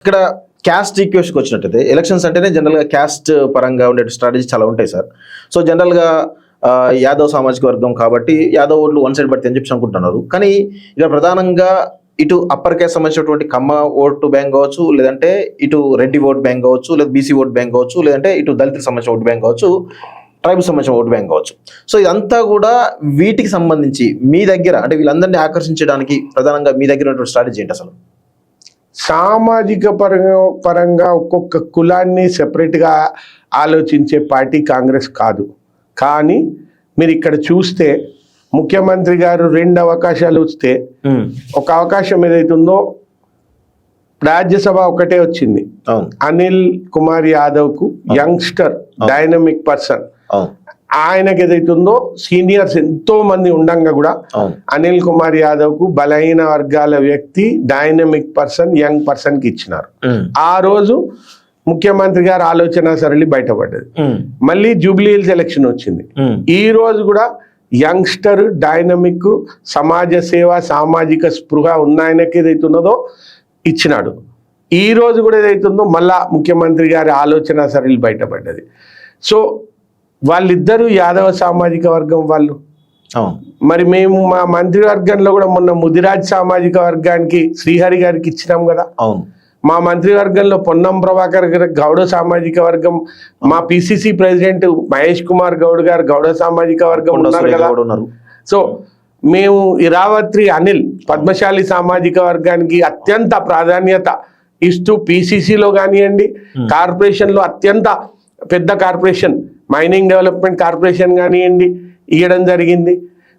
ఇక్కడ క్యాస్ట్ ఈక్వేషన్కి వచ్చినట్టయితే ఎలక్షన్స్ అంటేనే జనరల్గా క్యాస్ట్ పరంగా ఉండే స్ట్రాటజీ చాలా ఉంటాయి సార్. సో జనరల్గా యాదవ్ సామాజిక వర్గం కాబట్టి యాదవ్ ఓట్లు వన్ సైడ్ పడితే అని చెప్పి అనుకుంటున్నారు. కానీ ఇక్కడ ప్రధానంగా ఇటు అప్పర్ క్యాస్ట్ సంబంధించినటువంటి కమ్మ ఓటు బ్యాంక్ కావచ్చు, లేదంటే ఇటు రెడ్డి ఓట్ బ్యాంక్ కావచ్చు, లేదా బీసీ ఓట్ బ్యాంక్ కావచ్చు, లేదంటే ఇటు దళితులకు సంబంధించిన ఓటు బ్యాంక్ కావచ్చు, ట్రైబల్ సంబంధించిన ఓటు బ్యాంక్ కావచ్చు. సో ఇదంతా కూడా వీటికి సంబంధించి మీ దగ్గర అంటే వీళ్ళందరినీ ఆకర్షించడానికి ప్రధానంగా మీ దగ్గర ఉన్నటువంటి స్ట్రాటజీ ఏంటి అసలు? సామాజిక పరంగా ఒక్కొక్క కులాన్ని సెపరేట్గా ఆలోచించే పార్టీ కాంగ్రెస్ కాదు. కానీ మీరు ఇక్కడ చూస్తే ముఖ్యమంత్రి గారు 2 అవకాశాలు వస్తే ఒక అవకాశం ఏదైతుందో రాజ్యసభ ఒకటే వచ్చింది. అనిల్ కుమార్ యాదవ్ కు యంగ్స్టర్ డైనమిక్ పర్సన్, ఆయనకి ఏదైతుందో సీనియర్స్ ఎంతో మంది ఉండంగా కూడా అనిల్ కుమార్ యాదవ్ కు బలహీన వర్గాల వ్యక్తి, డైనమిక్ పర్సన్, యంగ్ పర్సన్ కి ఇచ్చినారు. ఆ రోజు ముఖ్యమంత్రి గారు ఆలోచన సరళి బయటపడ్డది. మళ్ళీ జూబ్లీ హిల్స్ ఎలక్షన్ వచ్చింది. ఈ రోజు కూడా యంగ్స్టర్, డైనమిక్, సమాజ సేవ, సామాజిక స్పృహ ఉన్న ఆయనకి ఏదైతున్నదో ఇచ్చినాడు. ఈ రోజు కూడా ఏదైతుందో మళ్ళా ముఖ్యమంత్రి గారి ఆలోచన సరళి బయటపడ్డది. సో వాళ్ళిద్దరూ యాదవ సామాజిక వర్గం వాళ్ళు. మరి మేము మా మంత్రివర్గంలో కూడా మొన్న ముదిరాజ్ సామాజిక వర్గానికి శ్రీహరి గారికి ఇచ్చినాం కదా. మా మంత్రివర్గంలో పొన్నం ప్రభాకర్ గారు గౌడ సామాజిక వర్గం, మా పిసిసి ప్రెసిడెంట్ మహేష్ కుమార్ గౌడ్ గారు గౌడ సామాజిక వర్గం ఉన్నారు కదా. సో మేము ఇరావత్రి అనిల్ పద్మశాలి సామాజిక వర్గానికి అత్యంత ప్రాధాన్యత ఇస్తూ పిసిసిలో కానివ్వండి, కార్పొరేషన్లో అత్యంత పెద్ద కార్పొరేషన్ మైనింగ్ డెవలప్మెంట్ కార్పొరేషన్ కానివ్వండి ఇవ్వడం జరిగింది.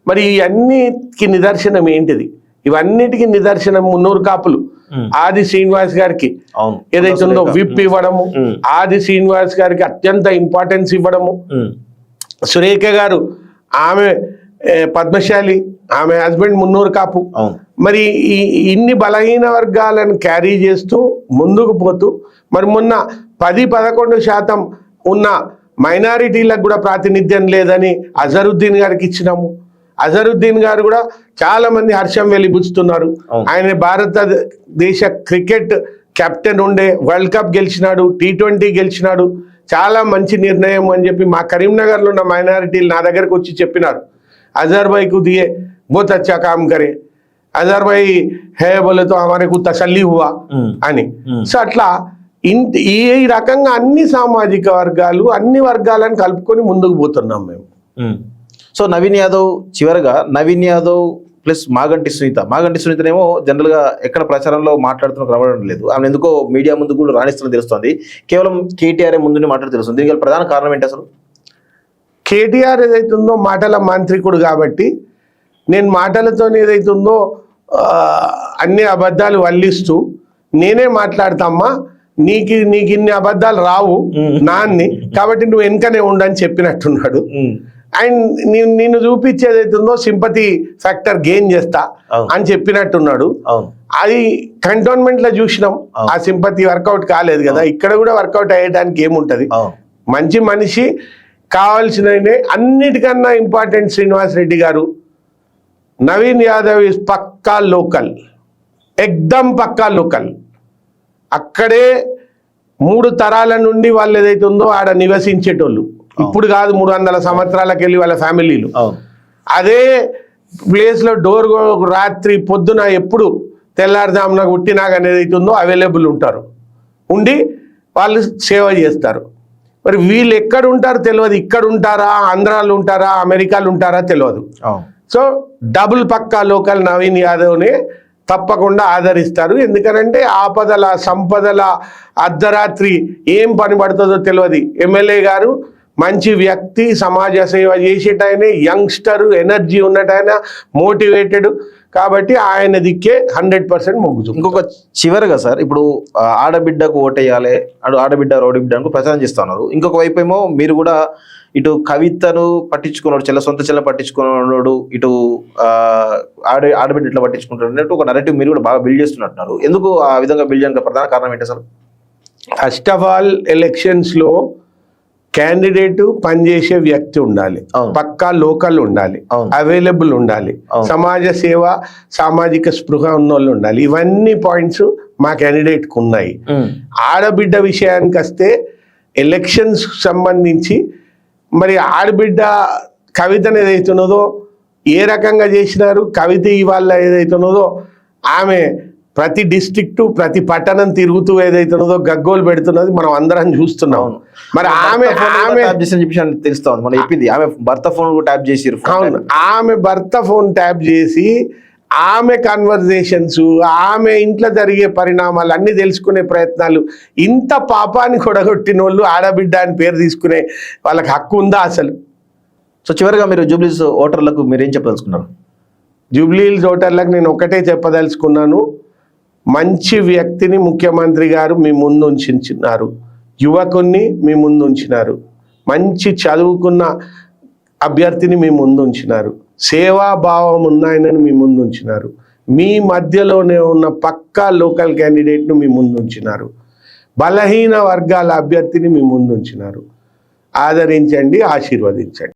మరి ఇవన్నిటికి నిదర్శనం ఏంటిది? ఇవన్నిటికీ నిదర్శనం మున్నూరు కాపులు ఆది శ్రీనివాస్ గారికి ఏదైతే ఉందో విప్ ఇవ్వడము, ఆది శ్రీనివాస్ గారికి అత్యంత ఇంపార్టెన్స్ ఇవ్వడము, సురేఖ గారు ఆమె పద్మశాలి, ఆమె హస్బెండ్ మున్నూరు కాపు. మరి ఇన్ని బలహీన వర్గాలను క్యారీ చేస్తూ ముందుకు పోతూ మరి మొన్న 10-11% ఉన్న మైనారిటీలకు కూడా ప్రాతినిధ్యం లేదని అజరుద్దీన్ గారికి ఇచ్చినాము. అజరుద్దీన్ గారు కూడా చాలా మంది హర్షం వెలిబుచ్చుతున్నారు. ఆయన భారతదేశ క్రికెట్ కెప్టెన్ ఉండే, వరల్డ్ కప్ గెలిచినాడు, T20 గెలిచినాడు. చాలా మంచి నిర్ణయం అని చెప్పి మా కరీంనగర్లో ఉన్న మైనారిటీలు నా దగ్గరకు వచ్చి చెప్పినారు. अजहर भाई को दिए बहुत अच्छा काम करे, अजहर भाई है बोले तो हमारे को तसल्ली हुआ అని. సో అట్లా ఈ రకంగా అన్ని సామాజిక వర్గాలు, అన్ని వర్గాలను కలుపుకొని ముందుకు పోతున్నాం మేము. సో నవీన్ యాదవ్, చివరగా నవీన్ యాదవ్ ప్లస్ మాగంటి సునీతనేమో జనరల్గా ఎక్కడ ప్రచారంలో మాట్లాడుతున్న రావడం లేదు. ఆమె ఎందుకో మీడియా ముందు కూడా రాణిస్తున్న తెలుస్తుంది. కేవలం కేటీఆర్ ముందు మాట్లాడుతూ తెలుస్తుంది. దీనికి ప్రధాన కారణం ఏంటి అసలు? కేటీఆర్ ఏదైతుందో మాటల మాంత్రికుడు కాబట్టి నేను మాటలతో ఏదైతుందో అన్ని అబద్ధాలు వల్లిస్తూ నేనే మాట్లాడతామ్మా, నీకు ఇన్ని అబద్ధాలు రావు నాన్ని, కాబట్టి నువ్వు వెనుకనే ఉండని చెప్పినట్టున్నాడు. అండ్ నిన్ను చూపించేదైతుందో సింపతి ఫ్యాక్టర్ గెయిన్ చేస్తా అని చెప్పినట్టున్నాడు. అది కంటోన్మెంట్ లో చూసినాం, ఆ సింపతి వర్కౌట్ కాలేదు కదా. ఇక్కడ కూడా వర్కౌట్ అయ్యడానికి ఏముంటది? మంచి మనిషి కావాల్సిన అన్నిటికన్నా ఇంపార్టెంట్ శ్రీనివాస్ రెడ్డి గారు. నవీన్ యాదవ్ ఇస్ పక్కా లోకల్, ఎక్దమ్ పక్కా లోకల్. అక్కడే 3 తరాల నుండి వాళ్ళు ఏదైతే ఉందో ఆడ నివసించేటోళ్ళు. ఇప్పుడు కాదు, 300 సంవత్సరాలకు వెళ్ళి వాళ్ళ ఫ్యామిలీలు అదే ప్లేస్ లో డోర్ రాత్రి పొద్దున ఎప్పుడు తెల్లారుజామున ఉట్టినాక ఏదైతే ఉందో అవైలబుల్ ఉంటారు, ఉండి వాళ్ళు సేవ చేస్తారు. మరి వీళ్ళు ఎక్కడ ఉంటారో తెలియదు, ఇక్కడ ఉంటారా, ఆంధ్రాలో ఉంటారా, అమెరికాలో ఉంటారా తెలియదు. సో డబుల్ పక్కా లోకల్ నవీన్ యాదవ్ని తప్పకుండా ఆదరిస్తారు. ఎందుకనంటే ఆపదల సంపదల అర్ధరాత్రి ఏం పని పడుతుందో తెలియదు. ఎమ్మెల్యే గారు మంచి వ్యక్తి, సమాజ సేవ చేసేటైనా, యంగ్స్టర్, ఎనర్జీ ఉన్నటైనా, మోటివేటెడ్ కాబట్టి ఆయన దిక్కే 100% మొగ్గుతుంది. ఇంకొక చివరగా సార్, ఇప్పుడు ఆడబిడ్డకు ఓటేయాలి, ఆడబిడ్డ రౌడీ బిడ్డ అనుకో ప్రచారం చేస్తున్నారు. ఇంకొక వైపు ఏమో మీరు కూడా ఇటు కవితను పట్టించుకున్నాడు, సొంత చెల్ల పట్టించుకున్నాడు, ఇటు ఆడబిడ్డ ఇట్లా పట్టించుకుంటాడు ఒక నరేటివ్ మీరు కూడా బాగా బిల్డ్ చేస్తున్నట్టున్నారు. ఎందుకు ఆ విధంగా బిల్డ్ చేయడానికి ప్రధాన కారణం ఏంటి అసలు? ఫస్ట్ ఆఫ్ ఆల్ ఎలక్షన్స్ లో క్యాండిడేట్ పనిచేసే వ్యక్తి ఉండాలి, పక్కా లోకల్ ఉండాలి, అవైలబుల్ ఉండాలి, సమాజ సేవ, సామాజిక స్పృహ ఉన్న వాళ్ళు ఉండాలి. ఇవన్నీ పాయింట్స్ మా క్యాండిడేట్కి ఉన్నాయి. ఆడబిడ్డ విషయానికి వస్తే ఎలక్షన్స్ సంబంధించి మరి ఆడబిడ్డ కవితను ఏదైతున్నదో ఏ రకంగా చేసినారు, కవిత ఇవాళ ఏదైతున్నదో ఆమె ప్రతి డిస్ట్రిక్టు ప్రతి పట్టణం తిరుగుతూ ఏదైతున్నదో గగ్గోలు పెడుతున్నది మనం అందరం చూస్తున్నాం. మరి ఆమె తెలుస్తా ఉంది, మనం చెప్పింది ఆమె భర్త ఫోన్ ట్యాప్ చేసి, అవును, ఆమె భర్త ఫోన్ ట్యాప్ చేసి ఆమె కన్వర్జేషన్స్, ఆమె ఇంట్లో జరిగే పరిణామాలు అన్నీ తెలుసుకునే ప్రయత్నాలు. ఇంత పాపాన్ని కొడగొట్టిన వాళ్ళు ఆడబిడ్డ అని పేరు తీసుకునే వాళ్ళకి హక్కు ఉందా అసలు? సో చివరిగా మీరు జూబ్లీస్ ఓటర్లకు మీరు ఏం చెప్పదలుచుకున్నారు? జూబ్లీహిల్స్ ఓటర్లకు నేను ఒకటే చెప్పదలుచుకున్నాను, మంచి వ్యక్తిని ముఖ్యమంత్రి గారు మీ ముందు ఉంచినారు, యువకుణ్ణి మీ ముందు ఉంచినారు, మంచి చదువుకున్న అభ్యర్థిని మీ ముందు ఉంచినారు, సేవాభావం ఉన్నాయని మీ ముందు ఉంచినారు, మీ మధ్యలోనే ఉన్న పక్కా లోకల్ క్యాండిడేట్ను మీ ముందు ఉంచినారు, బలహీన వర్గాల అభ్యర్థిని మీ ముందు ఉంచినారు. ఆదరించండి, ఆశీర్వదించండి.